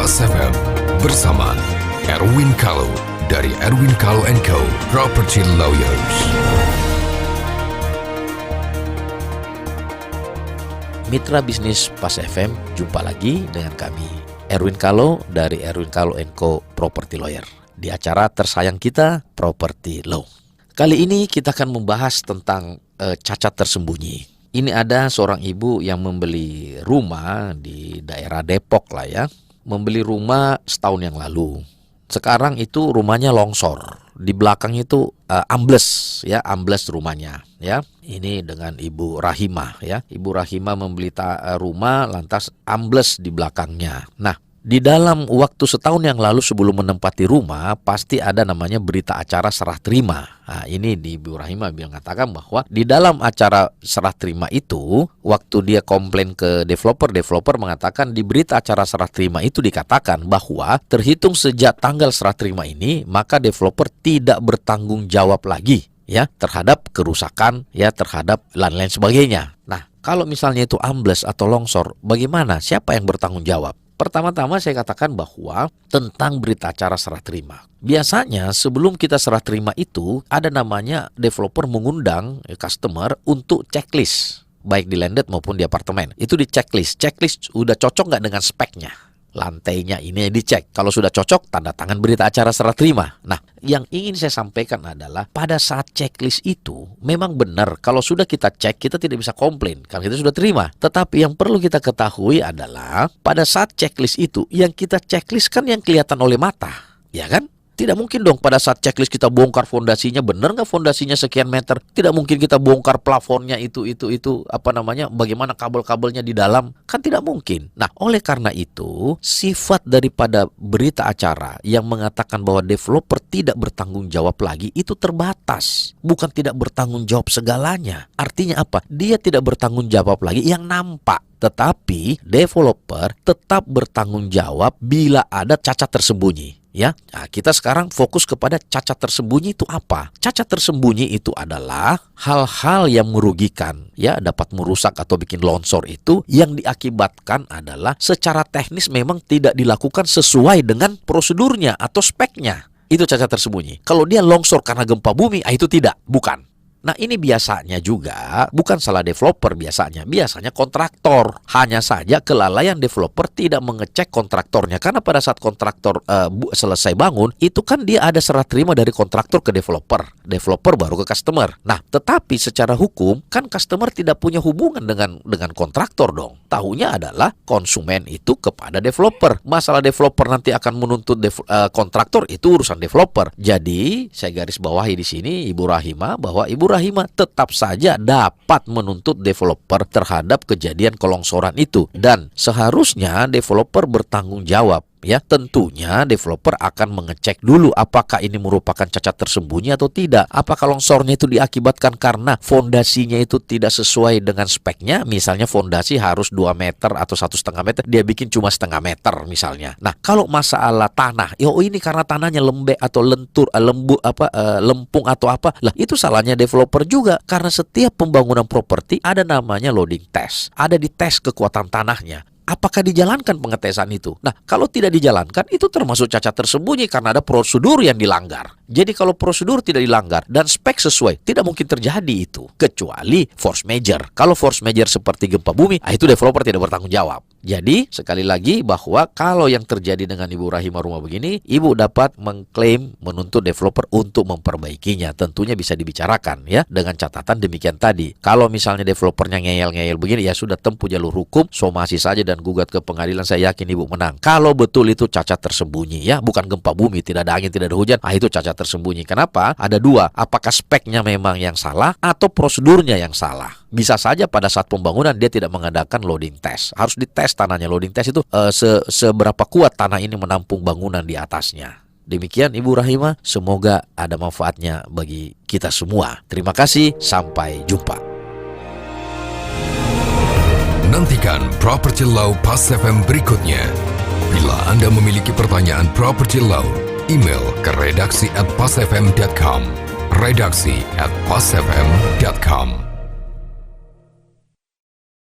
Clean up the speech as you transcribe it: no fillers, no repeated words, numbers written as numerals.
Pas FM bersama Erwin Kalau dari Erwin Kalau & Co. Property Lawyers. Mitra bisnis Pas FM, jumpa lagi dengan kami Erwin Kalau dari Erwin Kalau & Co. Property Lawyer di acara tersayang kita, Property Law. Kali ini kita akan membahas tentang cacat tersembunyi. Ini ada seorang ibu yang membeli rumah di daerah Depok lah ya. Membeli rumah setahun yang lalu. Sekarang itu rumahnya longsor. Di belakang itu ambles rumahnya ya. Ini dengan Ibu Rahimah ya. Ibu Rahimah membeli rumah lantas ambles di belakangnya. Nah, di dalam waktu setahun yang lalu sebelum menempati rumah, pasti ada namanya berita acara serah terima. Nah, ini di Ibu Rahimah mengatakan bahwa di dalam acara serah terima itu, waktu dia komplain ke developer mengatakan di berita acara serah terima itu dikatakan bahwa terhitung sejak tanggal serah terima ini, maka developer tidak bertanggung jawab lagi ya terhadap kerusakan ya terhadap lain-lain sebagainya. Nah, kalau misalnya itu ambles atau longsor, bagaimana? Siapa yang bertanggung jawab? Pertama-tama saya katakan bahwa tentang berita acara serah terima. Biasanya sebelum kita serah terima itu ada namanya developer mengundang customer untuk checklist. Baik di landed maupun di apartemen. Itu di checklist. Checklist udah cocok nggak dengan speknya. Lantainya ini dicek. Kalau sudah cocok, tanda tangan berita acara serah terima. Nah, yang ingin saya sampaikan adalah pada saat checklist itu memang benar kalau sudah kita cek kita tidak bisa komplain karena kita sudah terima. Tetapi yang perlu kita ketahui adalah pada saat checklist itu yang kita checklist kan yang kelihatan oleh mata, ya kan? Tidak mungkin dong pada saat checklist kita bongkar fondasinya, benar nggak fondasinya sekian meter? Tidak mungkin kita bongkar plafonnya bagaimana kabel-kabelnya di dalam? Kan tidak mungkin. Nah, oleh karena itu, sifat daripada berita acara yang mengatakan bahwa developer tidak bertanggung jawab lagi itu terbatas. Bukan tidak bertanggung jawab segalanya. Artinya apa? Dia tidak bertanggung jawab lagi yang nampak. Tetapi developer tetap bertanggung jawab bila ada cacat tersembunyi. Ya, nah, kita sekarang fokus kepada cacat tersembunyi itu apa? Cacat tersembunyi itu adalah hal-hal yang merugikan, ya, dapat merusak atau bikin longsor itu yang diakibatkan adalah secara teknis memang tidak dilakukan sesuai dengan prosedurnya atau speknya. Itu cacat tersembunyi. Kalau dia longsor karena gempa bumi, itu tidak, bukan. Nah, ini biasanya juga bukan salah developer biasanya kontraktor. Hanya saja kelalaian developer tidak mengecek kontraktornya. Karena pada saat kontraktor selesai bangun, itu kan dia ada serah terima dari kontraktor ke developer. Developer baru ke customer. Nah, tetapi secara hukum kan customer tidak punya hubungan dengan kontraktor dong. Tahunya adalah konsumen itu kepada developer. Masalah developer nanti akan menuntut kontraktor itu urusan developer. Jadi, saya garis bawahi di sini Ibu Rahimah bahwa Ibu Rahimah tetap saja dapat menuntut developer terhadap kejadian kelongsoran itu dan seharusnya developer bertanggung jawab. Ya, tentunya developer akan mengecek dulu apakah ini merupakan cacat tersembunyi atau tidak. Apakah longsornya itu diakibatkan karena fondasinya itu tidak sesuai dengan speknya. Misalnya fondasi harus 2 meter atau 1,5 meter, dia bikin cuma 0,5 meter misalnya. Nah, kalau masalah tanah, ini karena tanahnya lembek atau lentur, lempung atau apa. Lah, itu salahnya developer juga karena setiap pembangunan properti ada namanya loading test. Ada di tes kekuatan tanahnya. Apakah dijalankan pengetesan itu? Nah, kalau tidak dijalankan, itu termasuk cacat tersembunyi karena ada prosedur yang dilanggar. Jadi kalau prosedur tidak dilanggar dan spek sesuai, tidak mungkin terjadi itu. Kecuali force major. Kalau force major seperti gempa bumi, itu developer tidak bertanggung jawab. Jadi, sekali lagi bahwa kalau yang terjadi dengan Ibu Rahimah rumah begini, Ibu dapat mengklaim menuntut developer untuk memperbaikinya. Tentunya bisa dibicarakan ya, dengan catatan demikian tadi. Kalau misalnya developernya ngeyel-ngeyel begini, ya sudah tempuh jalur hukum, somasi saja dan gugat ke pengadilan, saya yakin Ibu menang. Kalau betul itu cacat tersembunyi ya, bukan gempa bumi, tidak ada angin, tidak ada hujan, itu cacat tersembunyi. Kenapa? Ada dua, apakah speknya memang yang salah atau prosedurnya yang salah. Bisa saja pada saat pembangunan dia tidak mengadakan loading test. Harus dites tanahnya. Loading test itu seberapa kuat tanah ini menampung bangunan di atasnya. Demikian Ibu Rahimah, semoga ada manfaatnya bagi kita semua. Terima kasih, sampai jumpa. Nantikan Property Law Pas FM berikutnya. Bila Anda memiliki pertanyaan Property Law, email ke redaksi@pasfm.com. Redaksi@pasfm.com.